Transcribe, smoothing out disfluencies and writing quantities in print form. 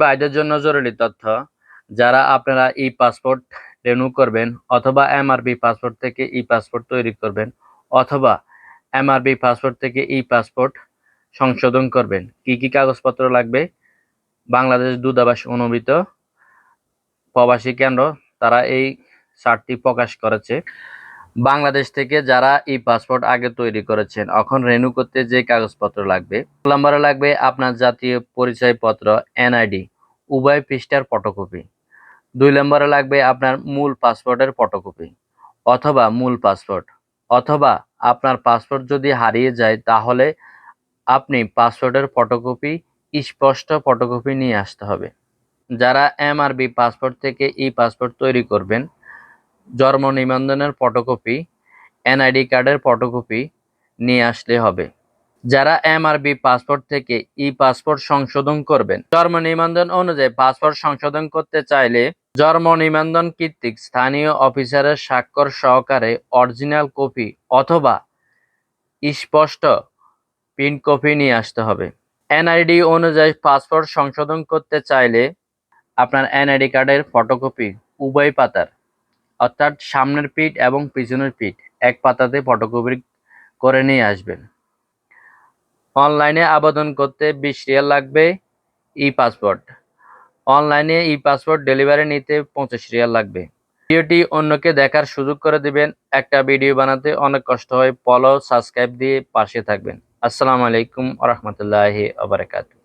ভাইদের জন্য জরুরি তথ্য, যারা আপনারা ই পাসপোর্ট রিনিউ করবেন অথবা এমআরবি পাসপোর্ট থেকে ই পাসপোর্ট তৈরি করবেন অথবা এমআরবি পাসপোর্ট থেকে ই পাসপোর্ট সংশোধন করবেন, কি কি কাগজপত্র লাগবে? বাংলাদেশ দূতাবাস অনুমোদিত প্রবাসী কেন্দ্র তারা এই চার্টটি প্রকাশ করেছে। বাংলাদেশ থেকে যারা ই পাসপোর্ট আগে তৈরি করেছেন, এখন রিনিউ করতে যে কাগজপত্র লাগবে, নম্বরে লাগবে আপনার জাতীয় পরিচয়পত্র এনআইডি উভয় পৃষ্ঠার ফটোকপি। 2 নম্বরে লাগবে আপনার মূল পাসপোর্টের ফটোকপি অথবা মূল পাসপোর্ট, অথবা আপনার পাসপোর্ট যদি হারিয়ে যায় তাহলে আপনি পাসপোর্টের ফটোকপি, স্পষ্ট ফটোকপি নিয়ে আসতে হবে। যারা এমআরবি পাসপোর্ট থেকে ই পাসপোর্ট তৈরি করবেন, জন্ম নিবন্ধনের ফটোকপি, এনআইডি কার্ডের ফটোকপি নিয়ে আসলে হবে। যারা এমআরবি পাসপোর্ট থেকে ই পাসপোর্ট সংশোধন করবেন, জন্ম নিবন্ধন অনুযায়ী পাসপোর্ট সংশোধন করতে চাইলে জন্ম নিবন্ধন কর্তৃক স্থানীয় অফিসারের স্বাক্ষর সহকারে অরিজিনাল কপি অথবা স্পষ্ট প্রিন্ট কপি নিয়ে আসতে হবে। এনআইডি অনুযায়ী পাসপোর্ট সংশোধন করতে চাইলে আপনার এনআইডি কার্ডের ফটোকপি উভয় পাতার, অর্থাৎ সামনের পিঠ এবং পিছনের পিঠ এক পাতাতে ফটোকপি করে নিয়ে আসবেন। অনলাইনে আবেদন করতে 20 রিয়াল লাগবে। ই পাসপোর্ট অনলাইনে ই পাসপোর্ট ডেলিভারি নিতে 25 রিয়াল লাগবে। ভিডিওটি অন্যকে দেখার সুযোগ করে দিবেন। একটা ভিডিও বানাতে অনেক কষ্ট হয়। ফলো, সাবস্ক্রাইব দিয়ে পাশে থাকবেন। আসসালামু আলাইকুম ওয়া রাহমাতুল্লাহি ওয়া বারাকাতুহু।